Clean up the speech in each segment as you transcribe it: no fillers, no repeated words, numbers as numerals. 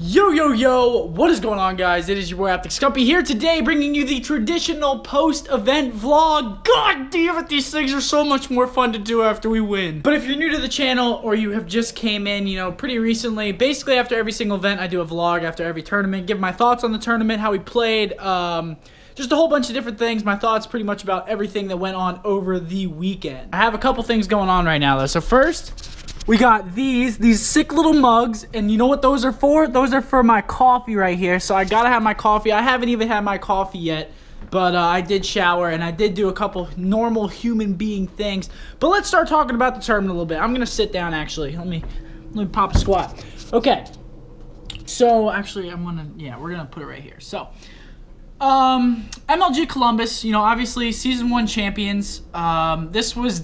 Yo, what is going on, guys? It is your boy OpTic Scumpy here today, bringing you the traditional post-event vlog. God damn it, these things are so much more fun to do after we win. But if you're new to the channel or you have just came in, pretty recently, basically after every single event, I do a vlog after every tournament, give my thoughts on the tournament, how we played, just a whole bunch of different things, my thoughts pretty much about everything that went on over the weekend. I have a couple things going on right now, though. So first, we got these sick little mugs, and you know what those are for? Those are for my coffee right here, so I gotta have my coffee. I haven't even had my coffee yet, but I did shower, and I did do a couple normal human being things. But let's start talking about the tournament a little bit. I'm gonna sit down, actually. Let me pop a squat. Okay, so actually, we're gonna put it right here. So, MLG Columbus, obviously Season 1 champions. This was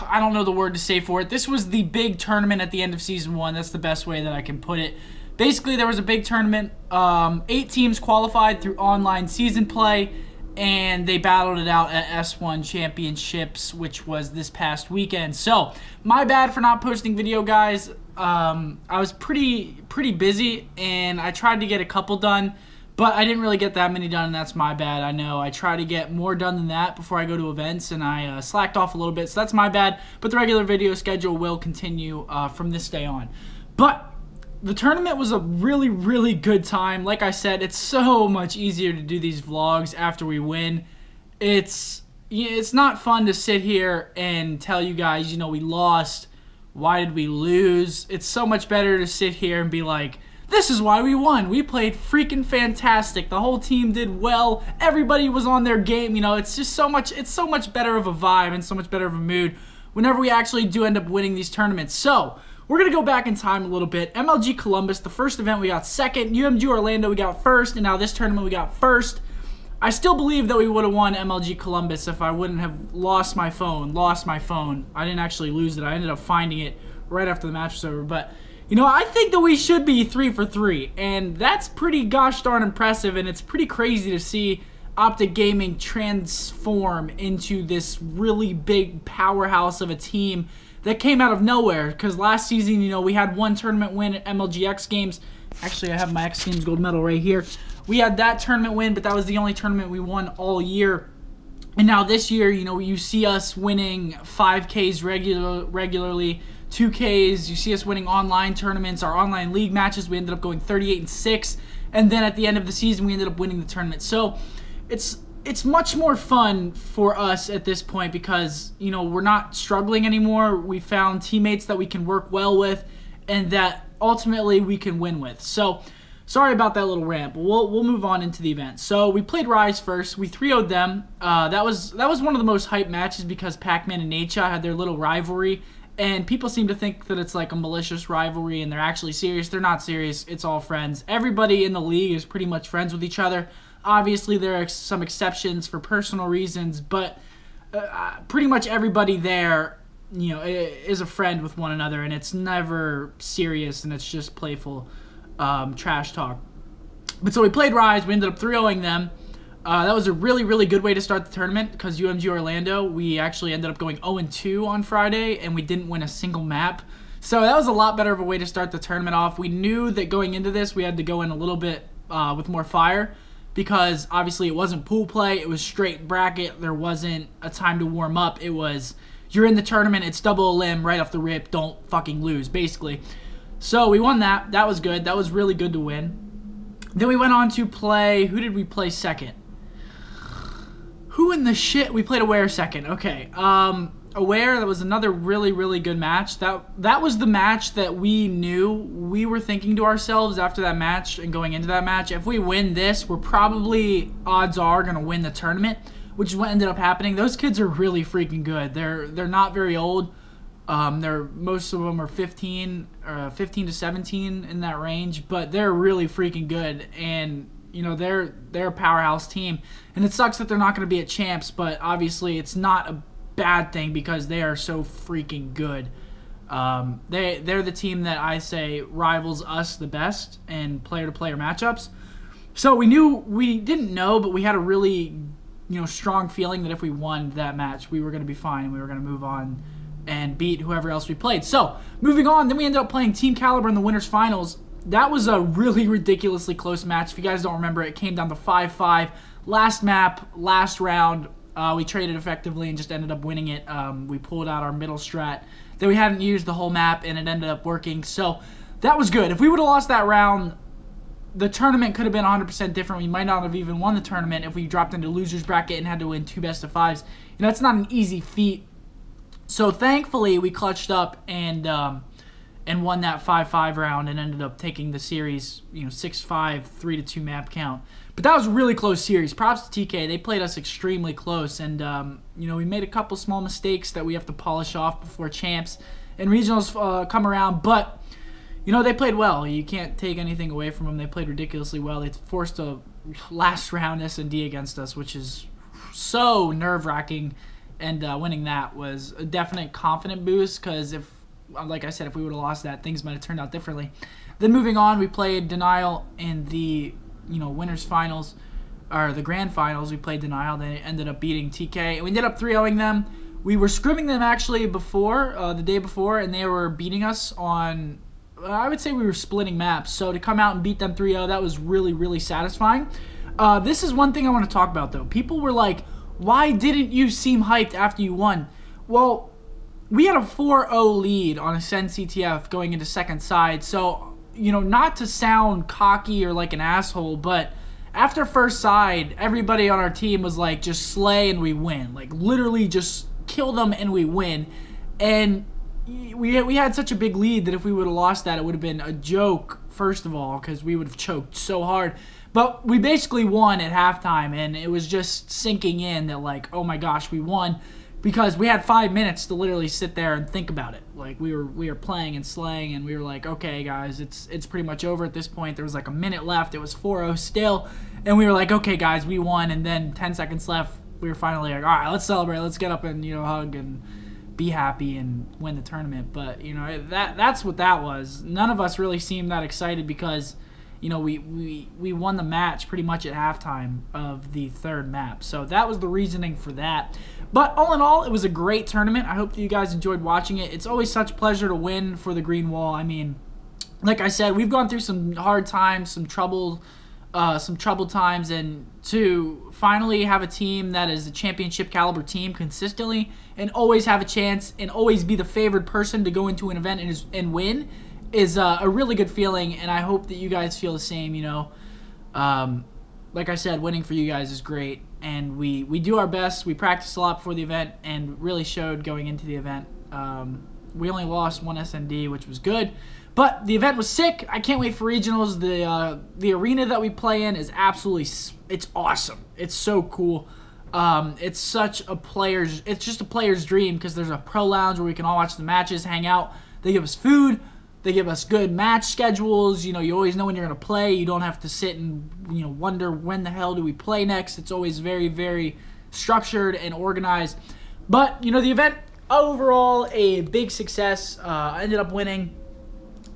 I don't know the word to say for it. This was the big tournament at the end of Season 1. That's the best way that I can put it. Basically, there was a big tournament. 8 teams qualified through online season play, and they battled it out at S1 Championships, which was this past weekend. So, my bad for not posting video, guys. I was pretty busy, and I tried to get a couple done, but I didn't really get that many done, and that's my bad. I know I try to get more done than that before I go to events, and I slacked off a little bit, so that's my bad. But the regular video schedule will continue from this day on. But the tournament was a really good time. Like I said, it's so much easier to do these vlogs after we win. It's not fun to sit here and tell you guys, we lost. Why did we lose? It's so much better to sit here and be like, this is why we won. We played freaking fantastic. The whole team did well. Everybody was on their game. It's just so much better of a vibe and so much better of a mood whenever we actually do end up winning these tournaments. So, we're going to go back in time a little bit. MLG Columbus, the first event we got second. UMG Orlando we got first. And now this tournament we got first. I still believe that we would have won MLG Columbus if I wouldn't have lost my phone. I didn't actually lose it. I ended up finding it right after the match was over. But I think that we should be 3 for 3, and that's pretty gosh darn impressive, and it's pretty crazy to see OpTic Gaming transform into this really big powerhouse of a team that came out of nowhere, because last season, we had one tournament win at MLG X Games. Actually, I have my X Games gold medal right here. We had that tournament win, but that was the only tournament we won all year. And now this year, you see us winning 5Ks regularly, 2Ks, you see us winning online tournaments, our online league matches, we ended up going 38-6, and then at the end of the season, we ended up winning the tournament. So, it's much more fun for us at this point because, we're not struggling anymore. We found teammates that we can work well with and that ultimately we can win with. So, sorry about that little rant, but we'll move on into the event. So, we played Rise first. We 3-0'd them. That was one of the most hyped matches because Pac-Man and Nacha had their little rivalry. And people seem to think that it's like a malicious rivalry and they're actually serious. They're not serious. It's all friends. Everybody in the league is pretty much friends with each other. Obviously, there are some exceptions for personal reasons, but pretty much everybody there, is a friend with one another, and it's never serious, and it's just playful trash talk. But so we played Rise. We ended up 3-0'ing them. That was a really good way to start the tournament because UMG Orlando, we actually ended up going 0-2 on Friday, and we didn't win a single map. So that was a lot better of a way to start the tournament off. We knew that going into this, we had to go in a little bit with more fire because obviously it wasn't pool play. It was straight bracket. There wasn't a time to warm up. It was, you're in the tournament, it's double a limb right off the rip, don't fucking lose, basically. So we won that. That was good. That was really good to win. Then we went on to play, who did we play second? Who in the shit? We played Aware second. Okay. Aware, that was another really good match. That was the match that we knew. We were thinking to ourselves after that match and going into that match, if we win this, we're probably, odds are, going to win the tournament, which is what ended up happening. Those kids are really freaking good. They're not very old. Most of them are 15 to 17 in that range, but they're really freaking good, and they're a powerhouse team, and it sucks that they're not going to be at champs, but obviously it's not a bad thing because they are so freaking good. They're the team that I say rivals us the best in player-to-player matchups. So we didn't know, but we had a really strong feeling that if we won that match, we were going to be fine and we were going to move on and beat whoever else we played. So moving on, then we ended up playing Team Caliber in the winners finals. that was a really ridiculously close match. If you guys don't remember, it came down to 5-5. Last map, last round, we traded effectively and just ended up winning it. We pulled out our middle strat that we hadn't used the whole map, and it ended up working. So that was good. If we would have lost that round, the tournament could have been 100% different. We might not have even won the tournament if we dropped into loser's bracket and had to win 2 best-of-5s. You know, that's not an easy feat. So thankfully, we clutched up and won that 5-5 round and ended up taking the series, 6-5, 3-2 map count. But that was a really close series. Props to TK. They played us extremely close, and we made a couple small mistakes that we have to polish off before champs and regionals come around. But they played well. You can't take anything away from them. They played ridiculously well. They forced a last round S&D against us, which is so nerve-wracking. And winning that was a definite confident boost because like I said, if we would have lost that, things might have turned out differently. Then moving on, we played Denial in the winners finals, or the grand finals. We played Denial. They ended up beating TK, and we ended up 3-0ing them. We were scrimming them actually before, the day before, and they were beating us on, I would say we were splitting maps. So to come out and beat them 3-0, that was really, really satisfying. This is one thing I want to talk about, though. People were like, why didn't you seem hyped after you won? Well, we had a 4-0 lead on Ascend CTF going into second side. So, not to sound cocky or like an asshole, but after first side, everybody on our team was like, just slay and we win. Like, literally just kill them and we win. And we had such a big lead that if we would have lost that, it would have been a joke, first of all, because we would have choked so hard. But we basically won at halftime, and it was just sinking in that, like, oh my gosh, we won, because we had 5 minutes to literally sit there and think about it. Like, we were playing and slaying, and we were like, okay, guys, it's pretty much over at this point. There was like a minute left. It was 4-0 still, and we were like, okay, guys, we won. And then 10 seconds left. We were finally like, all right, let's celebrate. Let's get up and hug and be happy and win the tournament. But that's what that was. None of us really seemed that excited because we won the match pretty much at halftime of the third map. So that was the reasoning for that. But all in all, it was a great tournament. I hope that you guys enjoyed watching it. It's always such a pleasure to win for the Green Wall. I mean, like I said, we've gone through some hard times, some troubled times, and to finally have a team that is a championship caliber team consistently and always have a chance and always be the favored person to go into an event and win is a really good feeling, and I hope that you guys feel the same. Like I said, winning for you guys is great, and we do our best. We practiced a lot before the event and really showed going into the event. We only lost 1 SND, which was good, but the event was sick. I can't wait for regionals. The arena that we play in is absolutely, it's awesome. It's so cool. It's just a player's dream because there's a pro lounge where we can all watch the matches, hang out. They give us food. They give us good match schedules. You always know when you're going to play. You don't have to sit and, wonder when the hell do we play next. It's always very, very structured and organized. But, the event, overall, a big success. I ended up winning.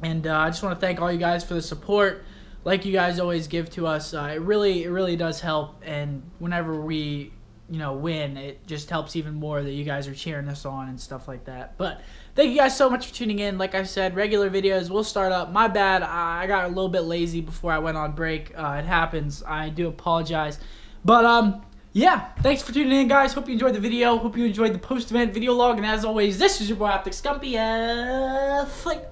And I just want to thank all you guys for the support like you guys always give to us. It really does help. And whenever we win, it just helps even more that you guys are cheering us on and stuff like that. But thank you guys so much for tuning in. Like I said, regular videos will start up. My bad, I got a little bit lazy before I went on break. It happens. I do apologize. But yeah, thanks for tuning in, guys. Hope you enjoyed the video. Hope you enjoyed the post-event video log. And as always, this is your boy OpTic Scumpy. Flick.